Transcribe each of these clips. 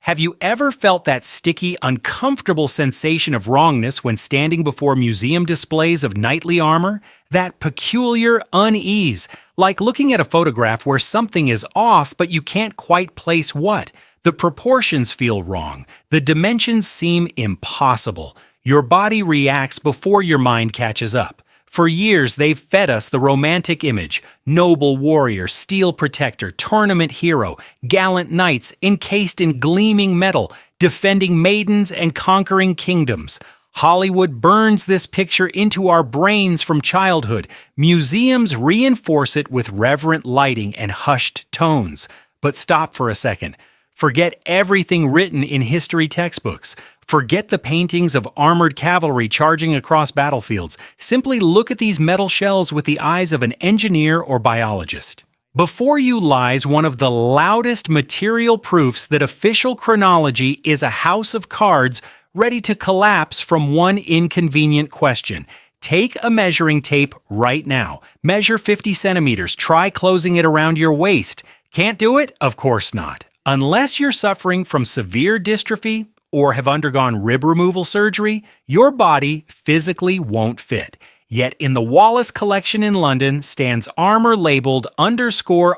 Have you ever felt that sticky, uncomfortable sensation of wrongness when standing before museum displays of knightly armor? That peculiar unease, like looking at a photograph where something is off but you can't quite place what? The proportions feel wrong. The dimensions seem impossible. Your body reacts before your mind catches up. For years, they've fed us the romantic image: noble warrior, steel protector, tournament hero, gallant knights encased in gleaming metal, defending maidens and conquering kingdoms. Hollywood burns this picture into our brains from childhood. Museums reinforce it with reverent lighting and hushed tones. But stop for a second. Forget everything written in history textbooks. Forget the paintings of armored cavalry charging across battlefields. Simply look at these metal shells with the eyes of an engineer or biologist. Before you lies one of the loudest material proofs that official chronology is a house of cards ready to collapse from one inconvenient question. Take a measuring tape right now. Measure 50 centimeters. Try closing it around your waist. Can't do it? Of course not. Unless you're suffering from severe dystrophy or have undergone rib removal surgery, your body physically won't fit. Yet in the Wallace collection in London stands armor labeled ___0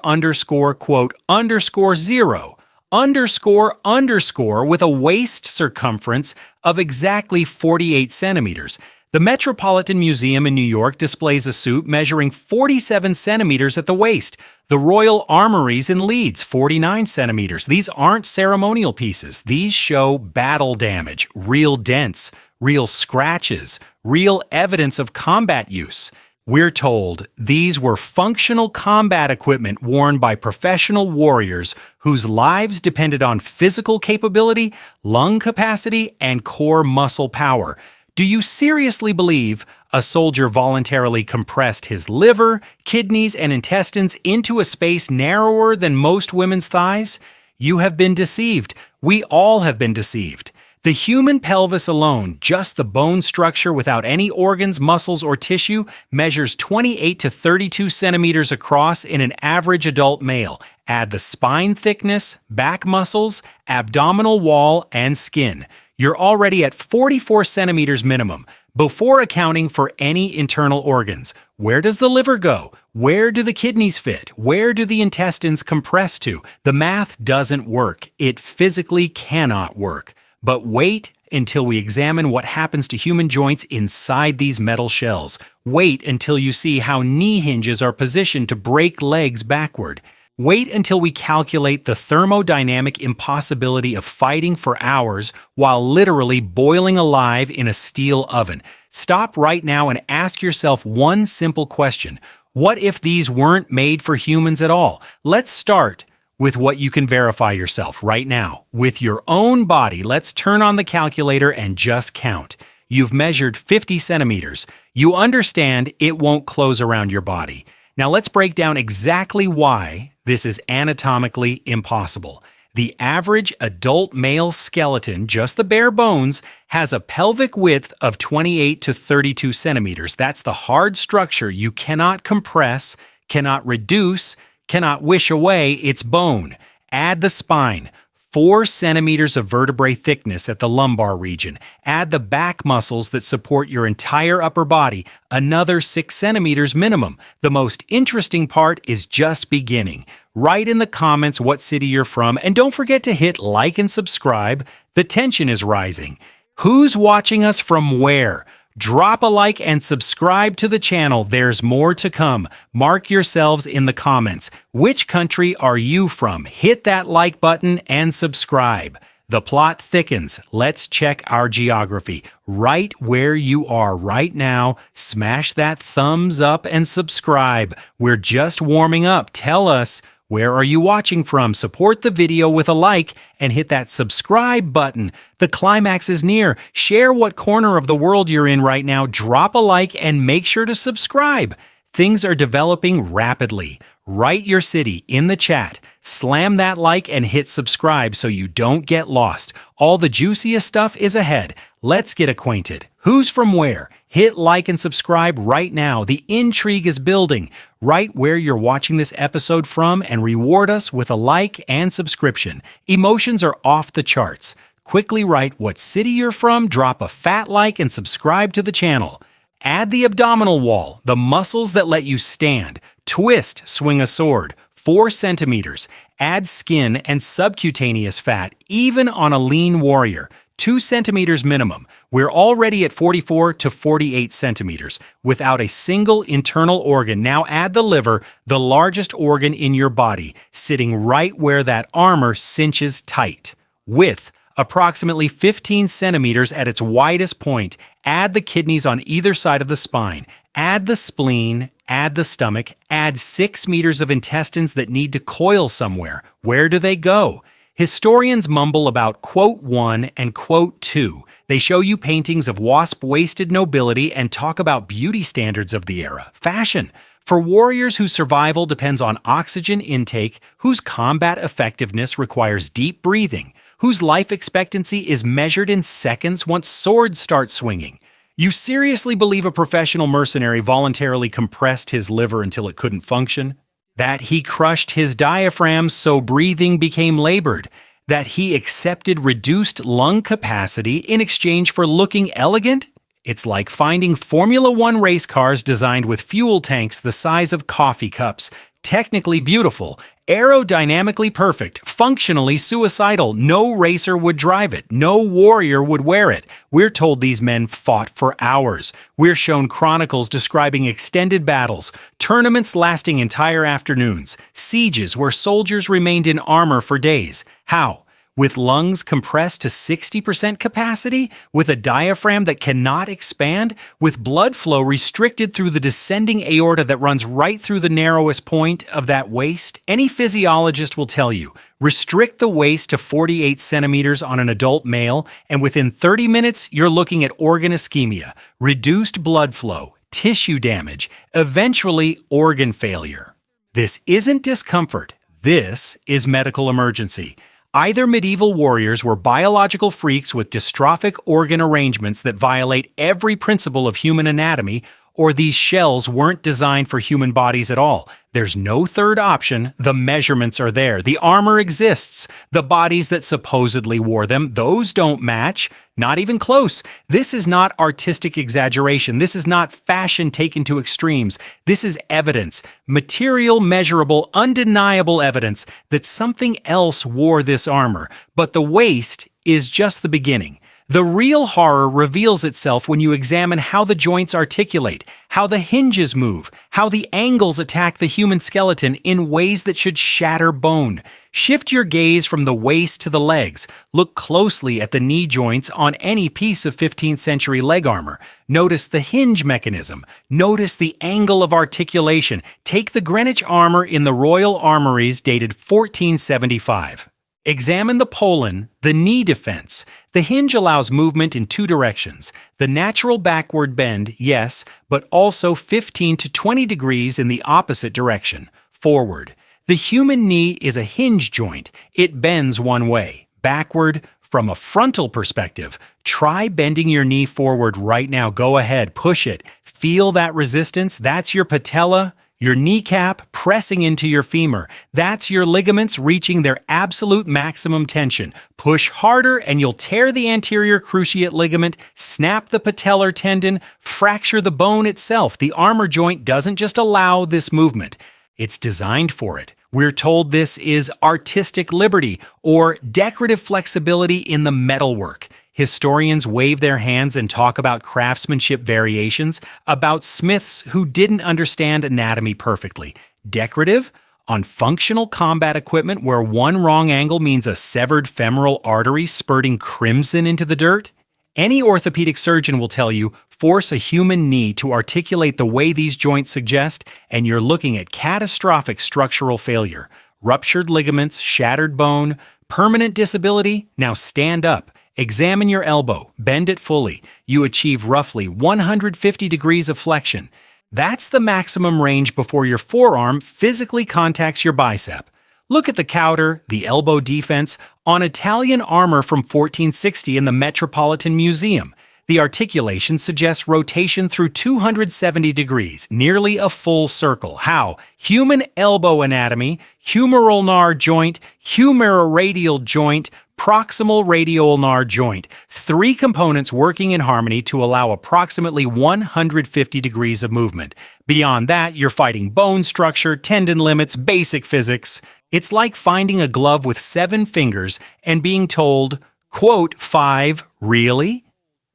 __0 with a waist circumference of exactly 48 centimeters. The Metropolitan Museum in New York displays a suit measuring 47 centimeters at the waist. The Royal Armories in Leeds, 49 centimeters. These aren't ceremonial pieces. These show battle damage, real dents, real scratches, real evidence of combat use. We're told these were functional combat equipment worn by professional warriors whose lives depended on physical capability, lung capacity, and core muscle power. Do you seriously believe a soldier voluntarily compressed his liver, kidneys, and intestines into a space narrower than most women's thighs? You have been deceived. We all have been deceived. The human pelvis alone, just the bone structure without any organs, muscles, or tissue, measures 28 to 32 centimeters across in an average adult male. Add the spine thickness, back muscles, abdominal wall, and skin. You're already at 44 centimeters minimum, before accounting for any internal organs. Where does the liver go? Where do the kidneys fit? Where do the intestines compress to? The math doesn't work. It physically cannot work. But wait until we examine what happens to human joints inside these metal shells. Wait until you see how knee hinges are positioned to break legs backward. Wait until we calculate the thermodynamic impossibility of fighting for hours while literally boiling alive in a steel oven. Stop right now and ask yourself one simple question. What if these weren't made for humans at all? Let's start with what you can verify yourself right now. With your own body, let's turn on the calculator and just count. You've measured 50 centimeters. You understand it won't close around your body. Now let's break down exactly why this is anatomically impossible. The average adult male skeleton, just the bare bones, has a pelvic width of 28 to 32 centimeters. That's the hard structure you cannot compress, cannot reduce, cannot wish away. It's bone. Add the spine. 4 centimeters of vertebrae thickness at the lumbar region. Add the back muscles that support your entire upper body, another 6 centimeters minimum. The most interesting part is just beginning. Write in the comments what city you're from, and don't forget to hit like and subscribe. The tension is rising. Who's watching us from where? Drop a like and subscribe to the channel. There's more to come. Mark yourselves in the comments. Which country are you from? Hit that like button and subscribe. The plot thickens. Let's check our geography. Right where you are right now, smash that thumbs up and subscribe. We're just warming up. Tell us, where are you watching from? Support the video with a like and hit that subscribe button. The climax is near. Share what corner of the world you're in right now. Drop a like and make sure to subscribe. Things are developing rapidly. Write your city in the chat, slam that like, and hit subscribe so you don't get lost. All the juiciest stuff is ahead. Let's get acquainted. Who's from where? Hit like and subscribe right now. The intrigue is building. Write where you're watching this episode from and reward us with a like and subscription. Emotions are off the charts. Quickly write what city you're from, drop a fat like, and subscribe to the channel. Add the abdominal wall, the muscles that let you stand. Twist, swing a sword, 4 centimeters. Add skin and subcutaneous fat, even on a lean warrior, 2 centimeters minimum. We're already at 44 to 48 centimeters, without a single internal organ. Now add the liver, the largest organ in your body, sitting right where that armor cinches tight. Width, approximately 15 centimeters at its widest point. Add the kidneys on either side of the spine. Add the spleen, add the stomach, add 6 meters of intestines that need to coil somewhere. Where do they go? Historians mumble about quote 1 and quote 2. They show you paintings of wasp-waisted nobility and talk about beauty standards of the era. Fashion. For warriors whose survival depends on oxygen intake, whose combat effectiveness requires deep breathing, whose life expectancy is measured in seconds once swords start swinging. You seriously believe a professional mercenary voluntarily compressed his liver until it couldn't function? That he crushed his diaphragm so breathing became labored? That he accepted reduced lung capacity in exchange for looking elegant? It's like finding Formula One race cars designed with fuel tanks the size of coffee cups. Technically beautiful, aerodynamically perfect, functionally suicidal. No racer would drive it. No warrior would wear it. We're told these men fought for hours. We're shown chronicles describing extended battles, tournaments lasting entire afternoons, sieges where soldiers remained in armor for days. How? With lungs compressed to 60% capacity, with a diaphragm that cannot expand, with blood flow restricted through the descending aorta that runs right through the narrowest point of that waist. Any physiologist will tell you, restrict the waist to 48 centimeters on an adult male, and within 30 minutes, you're looking at organ ischemia, reduced blood flow, tissue damage, eventually organ failure. This isn't discomfort. This is medical emergency. Either medieval warriors were biological freaks with dystrophic organ arrangements that violate every principle of human anatomy, or these shells weren't designed for human bodies at all. There's no third option. The measurements are there. The armor exists. The bodies that supposedly wore them, those don't match. Not even close. This is not artistic exaggeration. This is not fashion taken to extremes. This is evidence. Material, measurable, undeniable evidence that something else wore this armor. But the waist is just the beginning. The real horror reveals itself when you examine how the joints articulate, how the hinges move, how the angles attack the human skeleton in ways that should shatter bone. Shift your gaze from the waist to the legs. Look closely at the knee joints on any piece of 15th century leg armor. Notice the hinge mechanism. Notice the angle of articulation. Take the Greenwich armor in the Royal Armories dated 1475. Examine the pollen, the knee defense. The hinge allows movement in 2 directions. The natural backward bend, yes, but also 15 to 20 degrees in the opposite direction, forward. The human knee is a hinge joint. It bends one way, backward. From a frontal perspective, try bending your knee forward right now. Go ahead, push it. Feel that resistance? That's your patella. Your kneecap pressing into your femur. That's your ligaments reaching their absolute maximum tension. Push harder and you'll tear the anterior cruciate ligament, snap the patellar tendon, fracture the bone itself. The armor joint doesn't just allow this movement. It's designed for it. We're told this is artistic liberty or decorative flexibility in the metalwork. Historians wave their hands and talk about craftsmanship variations, about smiths who didn't understand anatomy perfectly. Decorative? On functional combat equipment where one wrong angle means a severed femoral artery spurting crimson into the dirt? Any orthopedic surgeon will tell you, force a human knee to articulate the way these joints suggest, and you're looking at catastrophic structural failure. Ruptured ligaments, shattered bone, permanent disability. Now stand up. Examine your elbow, bend it fully. You achieve roughly 150 degrees of flexion. That's the maximum range before your forearm physically contacts your bicep. Look at the cauter, the elbow defense, on Italian armor from 1460 in the Metropolitan Museum. The articulation suggests rotation through 270 degrees, nearly a full circle. How? Human elbow anatomy, humeral ulnar joint, humeroradial joint, proximal radioulnar joint. Three components working in harmony to allow approximately 150 degrees of movement. Beyond that, you're fighting bone structure, tendon limits, basic physics. It's like finding a glove with 7 fingers and being told, quote, 5, really?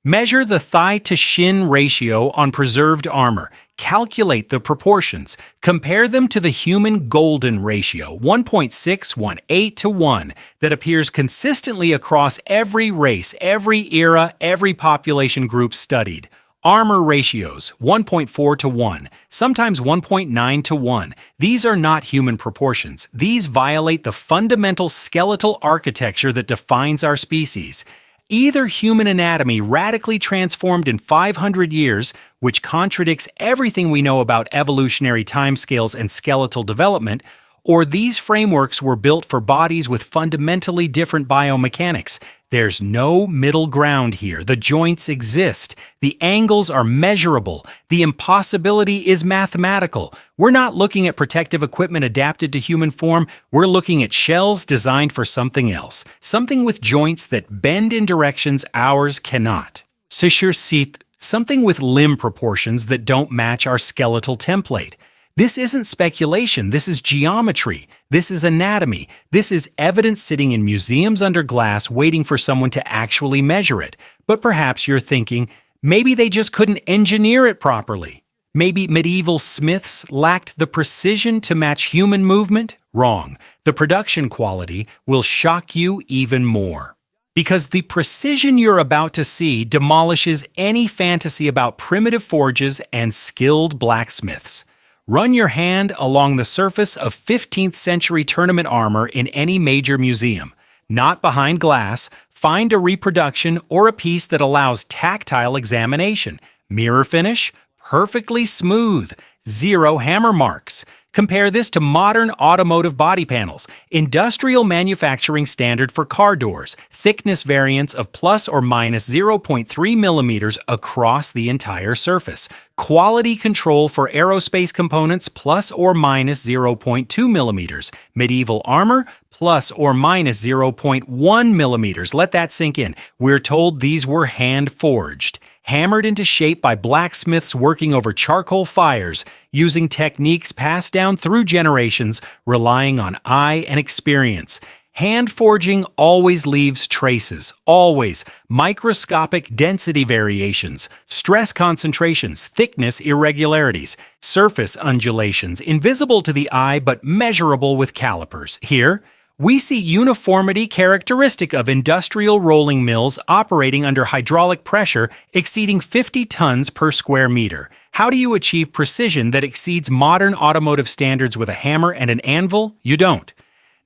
Measure the thigh-to-shin ratio on preserved armor. Calculate the proportions. Compare them to the human golden ratio, 1.618 to 1, that appears consistently across every race, every era, every population group studied. Armor ratios, 1.4 to 1, sometimes 1.9 to 1. These are not human proportions. These violate the fundamental skeletal architecture that defines our species. Either human anatomy radically transformed in 500 years, which contradicts everything we know about evolutionary timescales and skeletal development, or these frameworks were built for bodies with fundamentally different biomechanics. There's no middle ground here. The joints exist. The angles are measurable. The impossibility is mathematical. We're not looking at protective equipment adapted to human form. We're looking at shells designed for something else. Something with joints that bend in directions ours cannot. Something with limb proportions that don't match our skeletal template. This isn't speculation, this is geometry, this is anatomy, this is evidence sitting in museums under glass waiting for someone to actually measure it. But perhaps you're thinking, maybe they just couldn't engineer it properly. Maybe medieval smiths lacked the precision to match human movement? Wrong. The production quality will shock you even more. Because the precision you're about to see demolishes any fantasy about primitive forges and skilled blacksmiths. Run your hand along the surface of 15th century tournament armor in any major museum. Not behind glass, find a reproduction or a piece that allows tactile examination. Mirror finish, perfectly smooth, 0 hammer marks. Compare this to modern automotive body panels, industrial manufacturing standard for car doors, thickness variance of plus or minus 0.3 millimeters across the entire surface. Quality control for aerospace components plus or minus 0.2 millimeters. Medieval armor plus or minus 0.1 millimeters. Let that sink in. We're told these were hand-forged, hammered into shape by blacksmiths working over charcoal fires, using techniques passed down through generations, relying on eye and experience. Hand forging always leaves traces, always. Microscopic density variations, stress concentrations, thickness irregularities, surface undulations, invisible to the eye but measurable with calipers. Here, we see uniformity characteristic of industrial rolling mills operating under hydraulic pressure exceeding 50 tons per square meter. How do you achieve precision that exceeds modern automotive standards with a hammer and an anvil? You don't.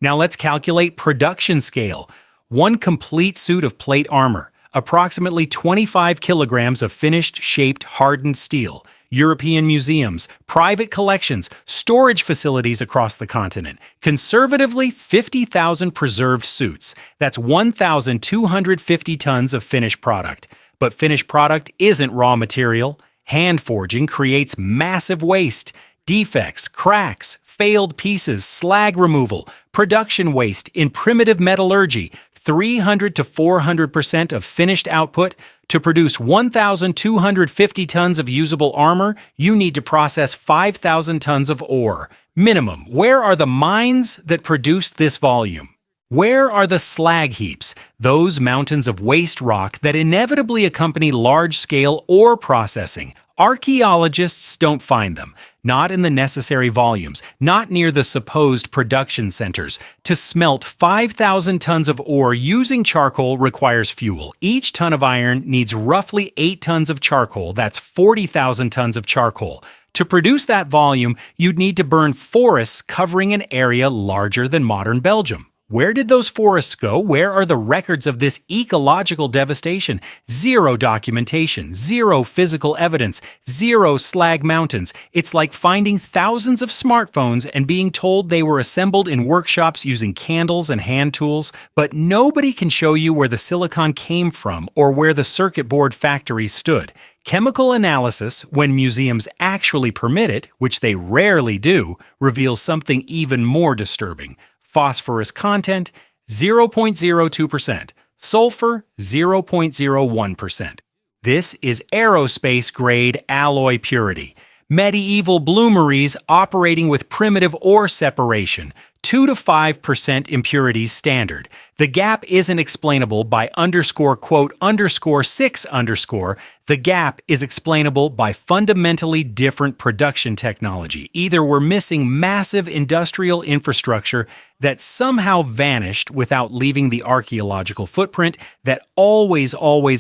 Now let's calculate production scale. One complete suit of plate armor, approximately 25 kilograms of finished, shaped, hardened steel. European museums, private collections, storage facilities across the continent. Conservatively, 50,000 preserved suits. That's 1,250 tons of finished product. But finished product isn't raw material. Hand forging creates massive waste, defects, cracks, failed pieces, slag removal, production waste in primitive metallurgy, 300 to 400% of finished output. To produce 1,250 tons of usable armor, you need to process 5,000 tons of ore. Minimum. Where are the mines that produced this volume? Where are the slag heaps, those mountains of waste rock that inevitably accompany large-scale ore processing? Archaeologists don't find them, not in the necessary volumes, not near the supposed production centers. To smelt 5,000 tons of ore using charcoal requires fuel. Each ton of iron needs roughly 8 tons of charcoal. That's 40,000 tons of charcoal. To produce that volume, you'd need to burn forests covering an area larger than modern Belgium. Where did those forests go? Where are the records of this ecological devastation? Zero documentation, zero physical evidence, zero slag mountains. It's like finding thousands of smartphones and being told they were assembled in workshops using candles and hand tools, but nobody can show you where the silicon came from or where the circuit board factory stood. Chemical analysis, when museums actually permit it, which they rarely do, reveals something even more disturbing. Phosphorus content, 0.02%. Sulfur, 0.01%. This is aerospace-grade alloy purity. Medieval bloomeries operating with primitive ore separation, 2 to 5% impurities standard. The gap isn't explainable by __6_. The gap is explainable by fundamentally different production technology. Either we're missing massive industrial infrastructure that somehow vanished without leaving the archaeological footprint that always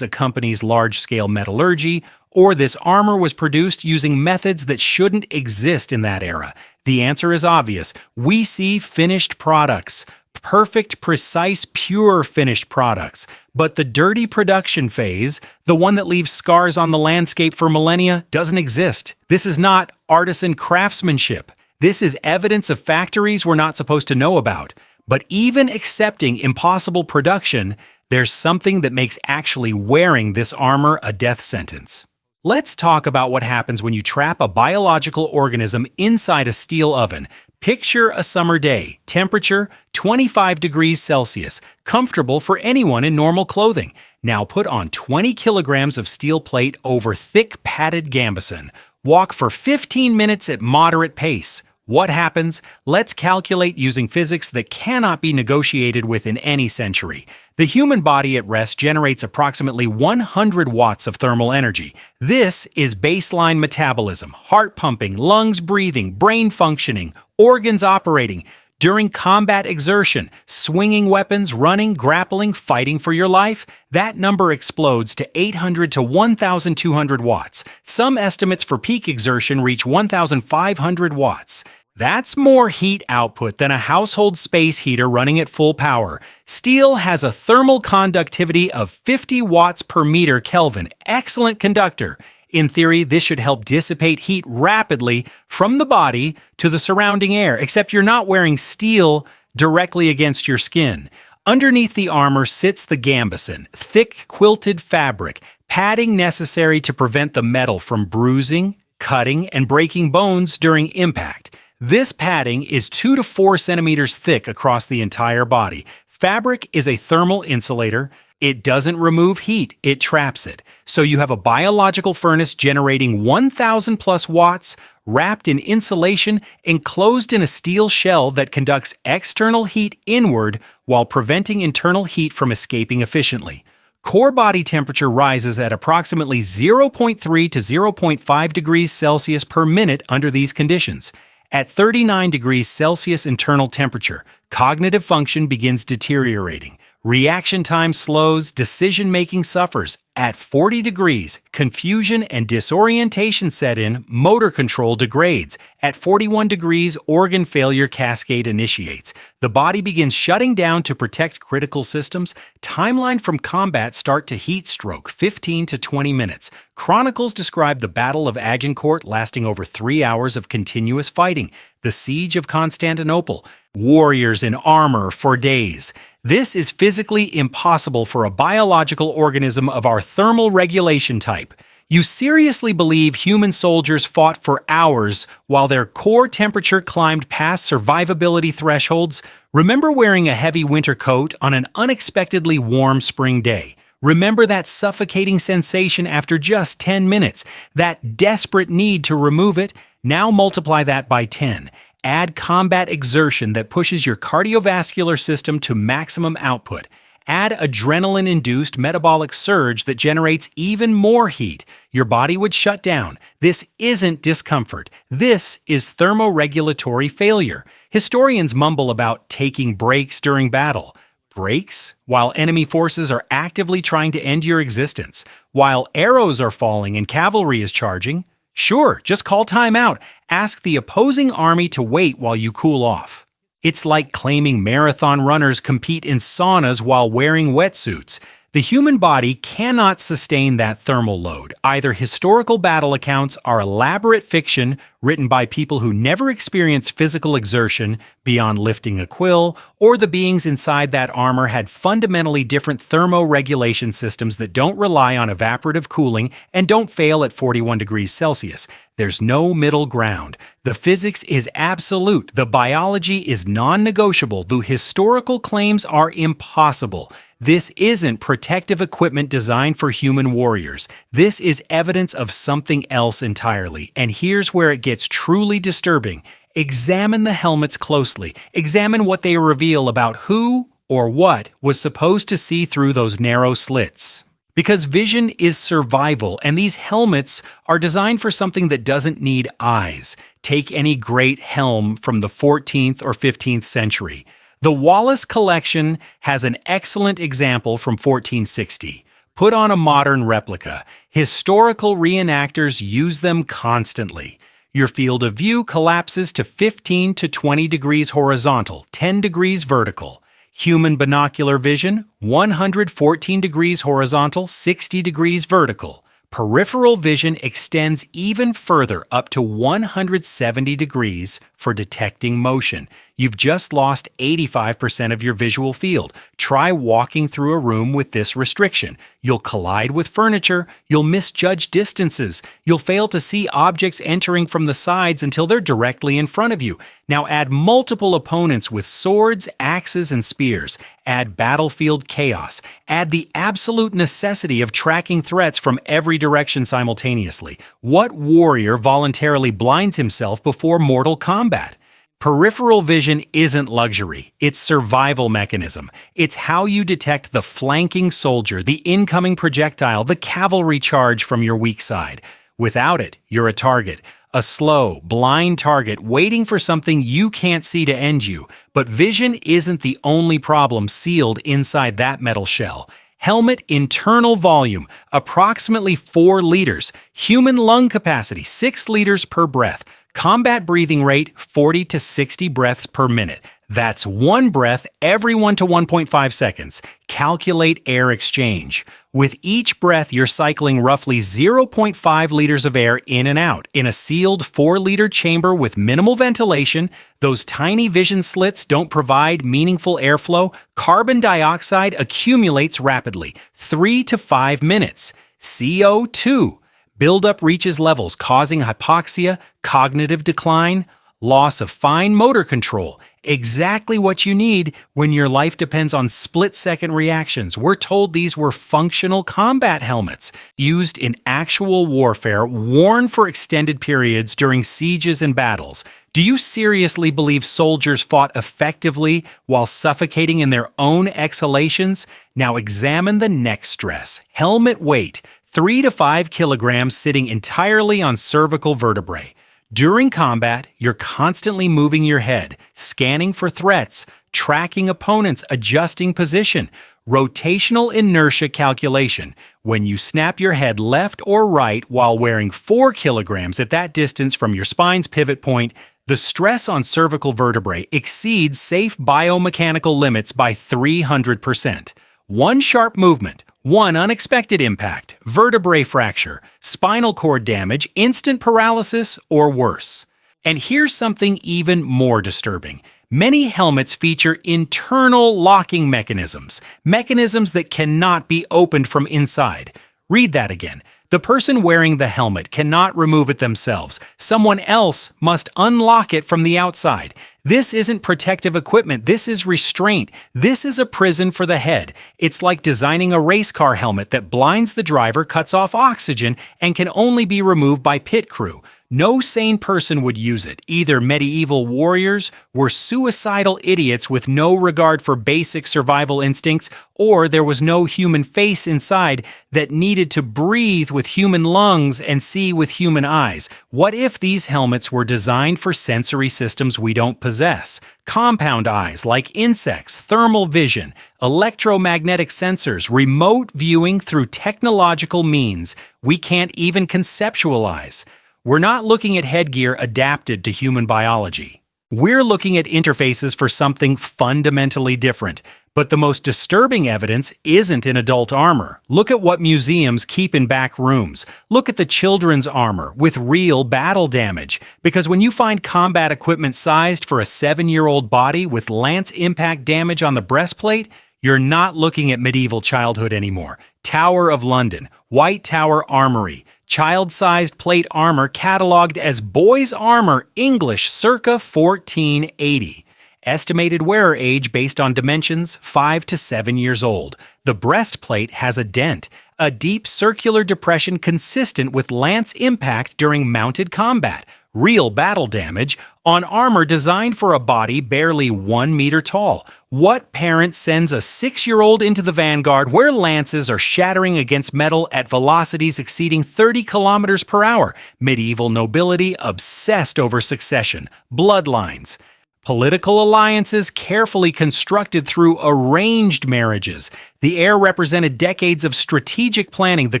accompanies large-scale metallurgy, or this armor was produced using methods that shouldn't exist in that era. The answer is obvious. We see finished products. Perfect, precise, pure finished products. But the dirty production phase, the one that leaves scars on the landscape for millennia, doesn't exist. This is not artisan craftsmanship. This is evidence of factories we're not supposed to know about. But even accepting impossible production, there's something that makes actually wearing this armor a death sentence. Let's talk about what happens when you trap a biological organism inside a steel oven. Picture a summer day, temperature 25 degrees Celsius, comfortable for anyone in normal clothing. Now put on 20 kilograms of steel plate over thick padded gambeson. Walk for 15 minutes at moderate pace. What happens? Let's calculate using physics that cannot be negotiated with in any century. The human body at rest generates approximately 100 watts of thermal energy. This is baseline metabolism, heart pumping, lungs breathing, brain functioning, organs operating. During combat exertion, swinging weapons, running, grappling, fighting for your life, that number explodes to 800 to 1,200 watts. Some estimates for peak exertion reach 1,500 watts. That's more heat output than a household space heater running at full power. Steel has a thermal conductivity of 50 watts per meter Kelvin. Excellent conductor. In theory, this should help dissipate heat rapidly from the body to the surrounding air, except you're not wearing steel directly against your skin. Underneath the armor sits the gambeson, thick quilted fabric, padding necessary to prevent the metal from bruising, cutting, and breaking bones during impact. This padding is 2 to 4 centimeters thick across the entire body. Fabric is a thermal insulator. It doesn't remove heat, it traps it. So you have a biological furnace generating 1,000 plus watts, wrapped in insulation, enclosed in a steel shell that conducts external heat inward while preventing internal heat from escaping efficiently. Core body temperature rises at approximately 0.3 to 0.5 degrees Celsius per minute under these conditions. At 39 degrees Celsius internal temperature, cognitive function begins deteriorating. Reaction time slows, decision-making suffers. At 40 degrees, confusion and disorientation set in, motor control degrades. At 41 degrees, organ failure cascade initiates. The body begins shutting down to protect critical systems. Timeline from combat start to heat stroke, 15 to 20 minutes. Chronicles describe the Battle of Agincourt lasting over 3 hours of continuous fighting. The Siege of Constantinople. Warriors in armor for days. This is physically impossible for a biological organism of our thermal regulation type. You seriously believe human soldiers fought for hours while their core temperature climbed past survivability thresholds? Remember wearing a heavy winter coat on an unexpectedly warm spring day. Remember that suffocating sensation after just 10 minutes, that desperate need to remove it? Now multiply that by 10. Add combat exertion that pushes your cardiovascular system to maximum output. Add adrenaline-induced metabolic surge that generates even more heat. Your body would shut down. This isn't discomfort. This is thermoregulatory failure. Historians mumble about taking breaks during battle. Breaks? While enemy forces are actively trying to end your existence. While arrows are falling and cavalry is charging. Sure, just call time out. Ask the opposing army to wait while you cool off. It's like claiming marathon runners compete in saunas while wearing wetsuits. The human body cannot sustain that thermal load. Either historical battle accounts are elaborate fiction written by people who never experienced physical exertion beyond lifting a quill, or the beings inside that armor had fundamentally different thermoregulation systems that don't rely on evaporative cooling and don't fail at 41 degrees Celsius. There's no middle ground. The physics is absolute. The biology is non-negotiable. The historical claims are impossible. This isn't protective equipment designed for human warriors. This is evidence of something else entirely. And here's where it gets truly disturbing. Examine the helmets closely. Examine what they reveal about who or what was supposed to see through those narrow slits. Because vision is survival, and these helmets are designed for something that doesn't need eyes. Take any great helm from the 14th or 15th century. The Wallace collection has an excellent example from 1460. Put on a modern replica. Historical reenactors use them constantly. Your field of view collapses to 15 to 20 degrees horizontal, 10 degrees vertical. Human binocular vision, 114 degrees horizontal, 60 degrees vertical. Peripheral vision extends even further, up to 170 degrees for detecting motion. You've just lost 85% of your visual field. Try walking through a room with this restriction. You'll collide with furniture, you'll misjudge distances, you'll fail to see objects entering from the sides until they're directly in front of you. Now add multiple opponents with swords, axes, and spears. Add battlefield chaos. Add the absolute necessity of tracking threats from every direction simultaneously. What warrior voluntarily blinds himself before mortal combat? Peripheral vision isn't luxury, it's survival mechanism. It's how you detect the flanking soldier, the incoming projectile, the cavalry charge from your weak side. Without it, you're a target. A slow, blind target waiting for something you can't see to end you. But vision isn't the only problem sealed inside that metal shell. Helmet internal volume, approximately 4 liters. Human lung capacity, 6 liters per breath. Combat breathing rate, 40 to 60 breaths per minute. That's 1 breath every 1 to 1.5 seconds. Calculate air exchange. With each breath, you're cycling roughly 0.5 liters of air in and out. In a sealed 4-liter chamber with minimal ventilation, those tiny vision slits don't provide meaningful airflow. Carbon dioxide accumulates rapidly, 3 to 5 minutes. CO2. Buildup reaches levels causing hypoxia, cognitive decline, loss of fine motor control. Exactly what you need when your life depends on split-second reactions. We're told these were functional combat helmets, used in actual warfare, worn for extended periods during sieges and battles. Do you seriously believe soldiers fought effectively while suffocating in their own exhalations? Now examine the next stress. Helmet weight. 3 to 5 kilograms sitting entirely on cervical vertebrae. During combat, you're constantly moving your head, scanning for threats, tracking opponents, adjusting position. Rotational inertia calculation. When you snap your head left or right while wearing 4 kilograms at that distance from your spine's pivot point, the stress on cervical vertebrae exceeds safe biomechanical limits by 300%. One sharp movement, one unexpected impact, vertebrae fracture, spinal cord damage, instant paralysis, or worse. And here's something even more disturbing. Many helmets feature internal locking mechanisms that cannot be opened from inside. Read that again. The person wearing the helmet cannot remove it themselves. Someone else must unlock it from the outside. This isn't protective equipment. This is restraint. This is a prison for the head. It's like designing a race car helmet that blinds the driver, cuts off oxygen, and can only be removed by pit crew. No sane person would use it. Either medieval warriors were suicidal idiots with no regard for basic survival instincts, or there was no human face inside that needed to breathe with human lungs and see with human eyes. What if these helmets were designed for sensory systems we don't possess? Compound eyes like insects, thermal vision, electromagnetic sensors, remote viewing through technological means we can't even conceptualize. We're not looking at headgear adapted to human biology. We're looking at interfaces for something fundamentally different. But the most disturbing evidence isn't in adult armor. Look at what museums keep in back rooms. Look at the children's armor with real battle damage. Because when you find combat equipment sized for a 7-year-old body with lance impact damage on the breastplate, you're not looking at medieval childhood anymore. Tower of London, White Tower Armory, child-sized plate armor cataloged as boys' armor English circa 1480. Estimated wearer age based on dimensions, 5 to 7 years old. The breastplate has a dent, a deep circular depression consistent with lance impact during mounted combat, real battle damage, on armor designed for a body barely 1 meter tall. What parent sends a 6-year-old into the vanguard where lances are shattering against metal at velocities exceeding 30 kilometers per hour? Medieval nobility obsessed over succession, bloodlines. Political alliances carefully constructed through arranged marriages. The heir represented decades of strategic planning, the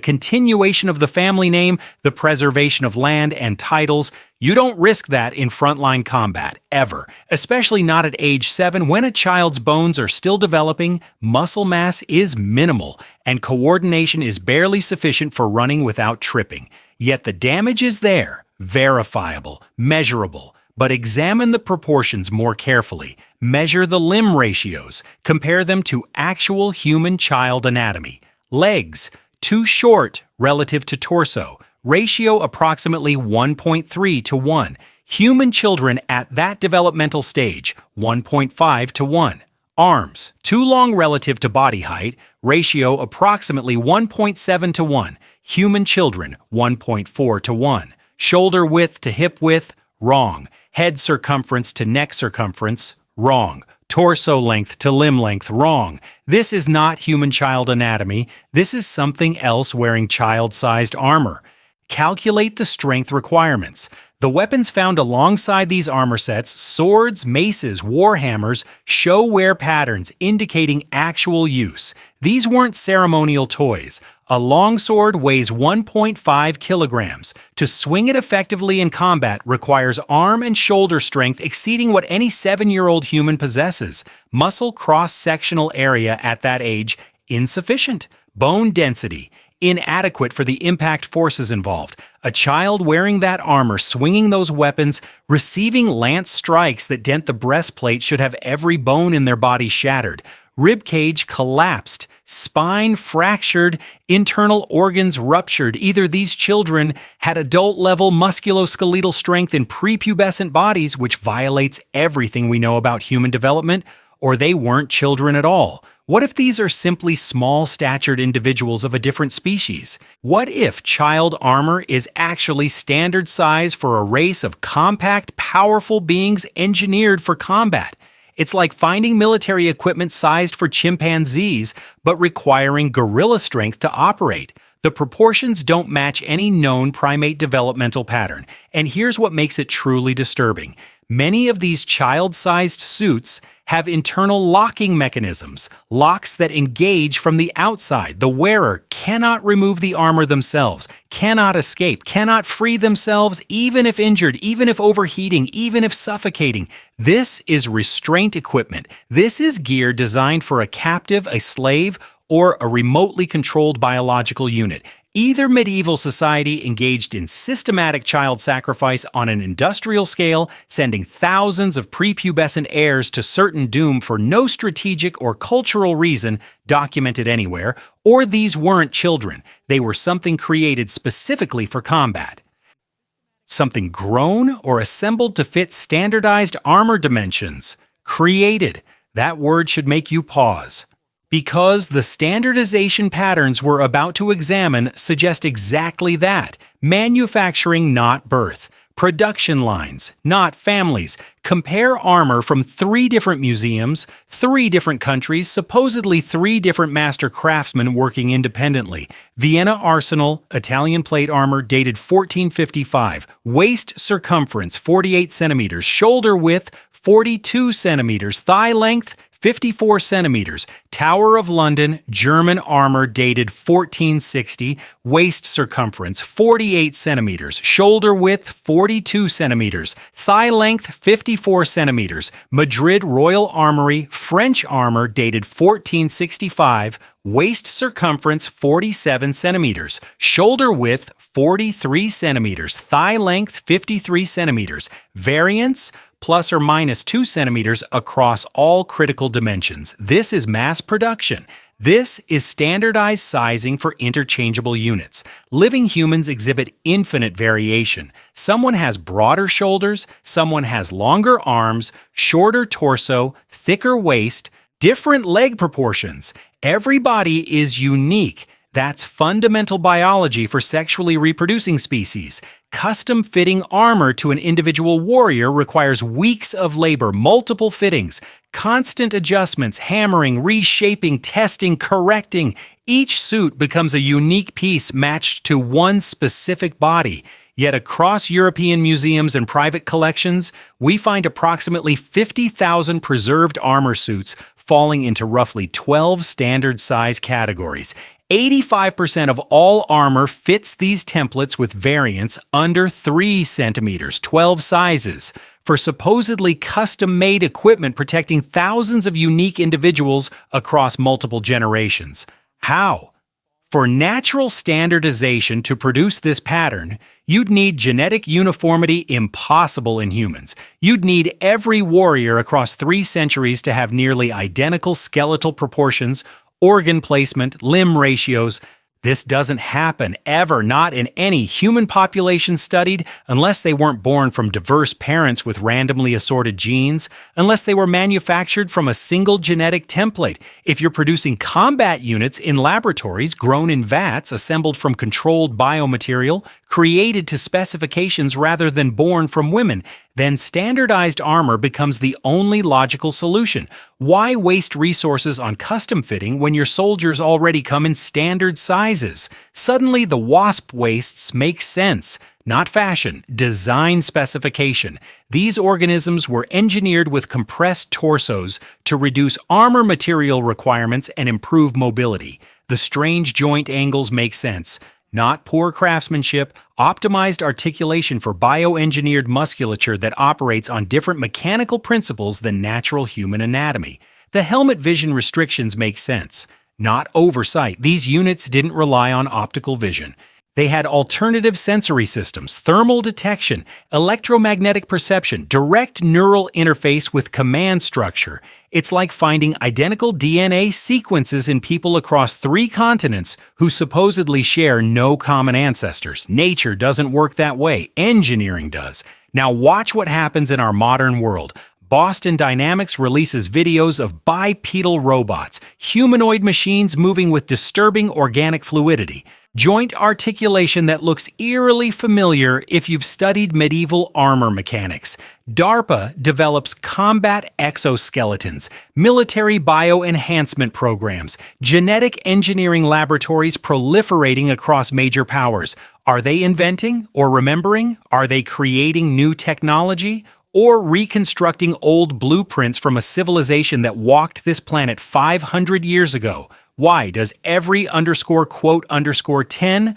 continuation of the family name, the preservation of land and titles. You don't risk that in frontline combat, ever. Especially not at age 7 when a child's bones are still developing, muscle mass is minimal, and coordination is barely sufficient for running without tripping. Yet the damage is there, verifiable, measurable. But examine the proportions more carefully, measure the limb ratios, compare them to actual human child anatomy. Legs, too short relative to torso, ratio approximately 1.3 to 1. Human children at that developmental stage, 1.5 to 1. Arms, too long relative to body height, ratio approximately 1.7 to 1. Human children, 1.4 to 1. Shoulder width to hip width, wrong. Head circumference to neck circumference, wrong. Torso length to limb length, wrong. This is not human child anatomy. This is something else wearing child-sized armor. Calculate the strength requirements. The weapons found alongside these armor sets, swords, maces, warhammers, show wear patterns indicating actual use. These weren't ceremonial toys. A longsword weighs 1.5 kilograms. To swing it effectively in combat requires arm and shoulder strength exceeding what any 7-year-old human possesses. Muscle cross-sectional area at that age, insufficient. Bone density, inadequate for the impact forces involved. A child wearing that armor, swinging those weapons, receiving lance strikes that dent the breastplate should have every bone in their body shattered. Ribcage collapsed, spine fractured, internal organs ruptured. Either these children had adult-level musculoskeletal strength in prepubescent bodies, which violates everything we know about human development, or they weren't children at all. What if these are simply small-statured individuals of a different species? What if child armor is actually standard size for a race of compact, powerful beings engineered for combat? It's like finding military equipment sized for chimpanzees, but requiring gorilla strength to operate. The proportions don't match any known primate developmental pattern, and here's what makes it truly disturbing. Many of these child-sized suits have internal locking mechanisms, locks that engage from the outside. The wearer cannot remove the armor themselves, cannot escape, cannot free themselves even if injured, even if overheating, even if suffocating. This is restraint equipment. This is gear designed for a captive, a slave, or a remotely controlled biological unit. Either medieval society engaged in systematic child sacrifice on an industrial scale, sending thousands of prepubescent heirs to certain doom for no strategic or cultural reason documented anywhere, or these weren't children. They were something created specifically for combat. Something grown or assembled to fit standardized armor dimensions. Created. That word should make you pause. Because the standardization patterns we're about to examine suggest exactly that. Manufacturing, not birth. Production lines, not families. Compare armor from 3 different museums, 3 different countries, supposedly 3 different master craftsmen working independently. Vienna Arsenal, Italian plate armor dated 1455. Waist circumference, 48 centimeters. Shoulder width, 42 centimeters. Thigh length, 54 centimeters. Tower of London, German armor dated 1460. Waist circumference, 48 centimeters. Shoulder width, 42 centimeters. Thigh length, 54 centimeters. Madrid Royal Armory, French armor dated 1465. Waist circumference, 47 centimeters. Shoulder width, 43 centimeters. Thigh length, 53 centimeters. Variance, plus or minus 2 centimeters across all critical dimensions. This is mass production. This is standardized sizing for interchangeable units. Living humans exhibit infinite variation. Someone has broader shoulders, someone has longer arms, shorter torso, thicker waist, different leg proportions. Every body is unique. That's fundamental biology for sexually reproducing species. Custom-fitting armor to an individual warrior requires weeks of labor, multiple fittings, constant adjustments, hammering, reshaping, testing, correcting. Each suit becomes a unique piece matched to one specific body. Yet across European museums and private collections, we find approximately 50,000 preserved armor suits falling into roughly 12 standard size categories. 85% of all armor fits these templates with variants under 3 centimeters, 12 sizes, for supposedly custom-made equipment protecting thousands of unique individuals across multiple generations. How? For natural standardization to produce this pattern, you'd need genetic uniformity impossible in humans. You'd need every warrior across 3 centuries to have nearly identical skeletal proportions, organ placement, limb ratios. This doesn't happen ever, not in any human population studied, unless they weren't born from diverse parents with randomly assorted genes, unless they were manufactured from a single genetic template. If you're producing combat units in laboratories grown in vats assembled from controlled biomaterial, created to specifications rather than born from women, then standardized armor becomes the only logical solution. Why waste resources on custom fitting when your soldiers already come in standard sizes? Suddenly, the wasp waists make sense. Not fashion, design specification. These organisms were engineered with compressed torsos to reduce armor material requirements and improve mobility. The strange joint angles make sense. Not poor craftsmanship, optimized articulation for bioengineered musculature that operates on different mechanical principles than natural human anatomy. The helmet vision restrictions make sense. Not oversight. These units didn't rely on optical vision. They had alternative sensory systems, thermal detection, electromagnetic perception, direct neural interface with command structure. It's like finding identical DNA sequences in people across 3 continents who supposedly share no common ancestors. Nature doesn't work that way. Engineering does. Now watch what happens in our modern world. Boston Dynamics releases videos of bipedal robots, humanoid machines moving with disturbing organic fluidity. Joint articulation that looks eerily familiar if you've studied medieval armor mechanics. DARPA develops combat exoskeletons, military bioenhancement programs, genetic engineering laboratories proliferating across major powers. Are they inventing or remembering? Are they creating new technology? Or reconstructing old blueprints from a civilization that walked this planet 500 years ago? Why does every _10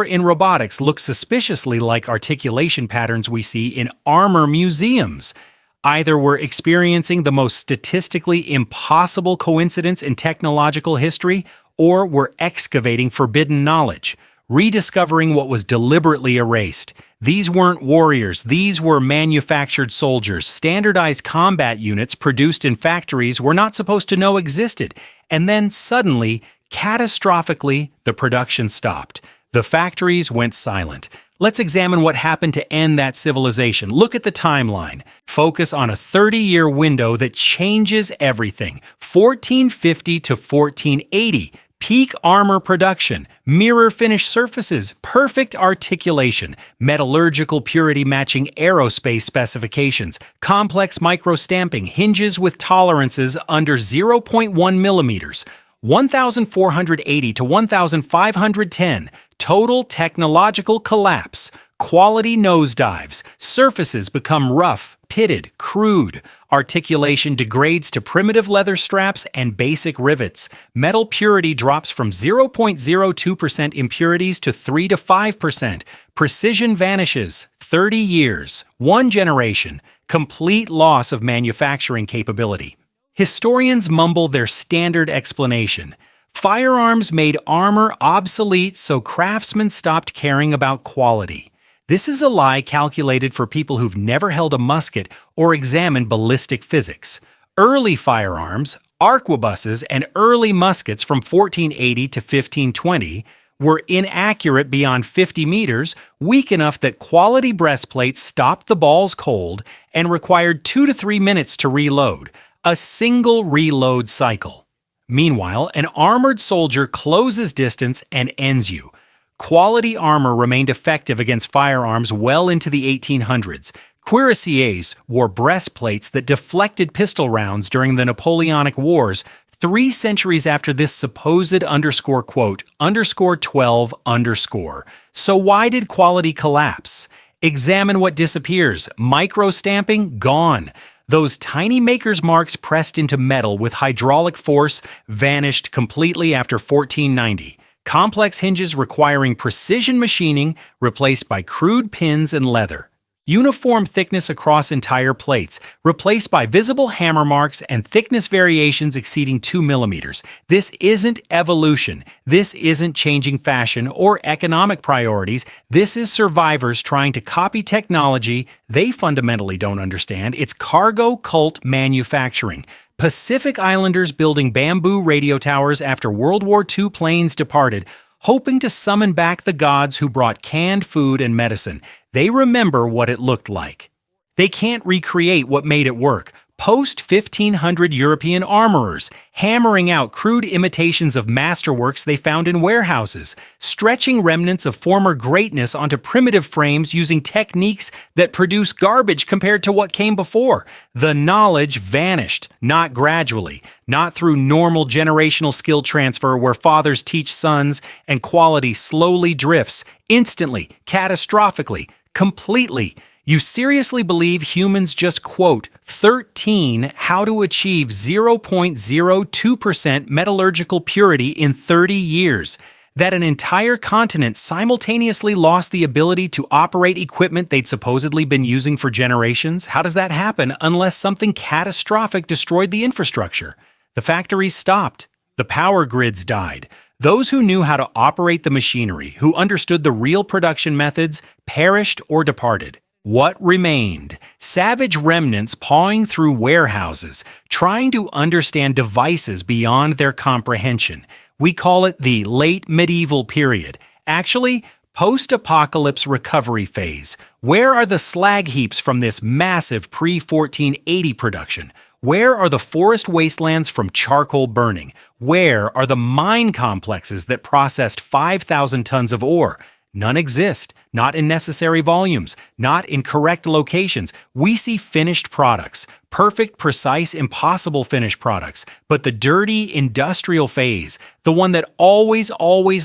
in robotics look suspiciously like articulation patterns we see in armor museums? Either we're experiencing the most statistically impossible coincidence in technological history, or we're excavating forbidden knowledge, rediscovering what was deliberately erased. These weren't warriors, these were manufactured soldiers, standardized combat units produced in factories we're not supposed to know existed. And then suddenly, catastrophically, the production stopped. The factories went silent. Let's examine what happened to end that civilization. Look at the timeline. Focus on a 30-year window that changes everything. 1450 to 1480. Peak armor production, mirror finish surfaces, perfect articulation, metallurgical purity matching aerospace specifications, complex micro-stamping, hinges with tolerances under 0.1 millimeters, 1480 to 1510, total technological collapse, quality nosedives, surfaces become rough, pitted, crude. Articulation degrades to primitive leather straps and basic rivets. Metal purity drops from 0.02% impurities to 3 to 5%. Precision vanishes. 30 years. 1 generation. Complete loss of manufacturing capability. Historians mumble their standard explanation. Firearms made armor obsolete, so craftsmen stopped caring about quality. This is a lie calculated for people who've never held a musket or examined ballistic physics. Early firearms, arquebuses, and early muskets from 1480 to 1520 were inaccurate beyond 50 meters, weak enough that quality breastplates stopped the balls cold, and required 2 to 3 minutes to reload, a single reload cycle. Meanwhile, an armored soldier closes distance and ends you. Quality armor remained effective against firearms well into the 1800s. Cuirassiers wore breastplates that deflected pistol rounds during the Napoleonic Wars, 3 centuries after this supposed quote, _12 . So why did quality collapse? Examine what disappears. Micro-stamping, gone. Those tiny maker's marks pressed into metal with hydraulic force vanished completely after 1490. Complex hinges requiring precision machining replaced by crude pins and leather. Uniform thickness across entire plates, replaced by visible hammer marks and thickness variations exceeding 2 millimeters. This isn't evolution. This isn't changing fashion or economic priorities. This is survivors trying to copy technology they fundamentally don't understand. It's cargo cult manufacturing. Pacific Islanders building bamboo radio towers after World War II planes departed, hoping to summon back the gods who brought canned food and medicine. They remember what it looked like. They can't recreate what made it work. Post-1500 European armorers, hammering out crude imitations of masterworks they found in warehouses, stretching remnants of former greatness onto primitive frames using techniques that produce garbage compared to what came before. The knowledge vanished, not gradually, not through normal generational skill transfer where fathers teach sons and quality slowly drifts, instantly, catastrophically, completely. You seriously believe humans just quote 13 how to achieve 0.02% metallurgical purity in 30 years? That an entire continent simultaneously lost the ability to operate equipment they'd supposedly been using for generations? How does that happen unless something catastrophic destroyed the infrastructure? The factories stopped. The power grids died. Those who knew how to operate the machinery, who understood the real production methods, perished or departed. What remained? Savage remnants pawing through warehouses, trying to understand devices beyond their comprehension. We call it the late medieval period. Actually, post-apocalypse recovery phase. Where are the slag heaps from this massive pre-1480 production? Where are the forest wastelands from charcoal burning? Where are the mine complexes that processed 5,000 tons of ore? None exist, not in necessary volumes, not in correct locations. We see finished products, perfect, precise, impossible finished products, but the dirty industrial phase, the one that always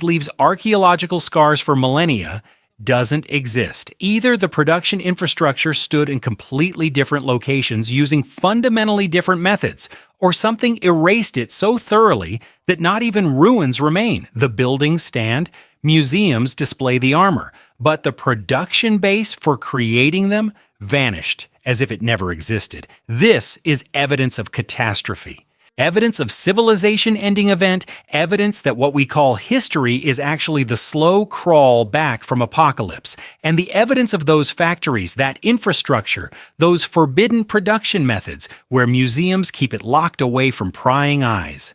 leaves archaeological scars for millennia, doesn't exist. Either the production infrastructure stood in completely different locations using fundamentally different methods, or something erased it so thoroughly that not even ruins remain. The buildings stand, museums display the armor, but the production base for creating them vanished as if it never existed. This is evidence of catastrophe. Evidence of civilization-ending event, evidence that what we call history is actually the slow crawl back from apocalypse, and the evidence of those factories, that infrastructure, those forbidden production methods where museums keep it locked away from prying eyes.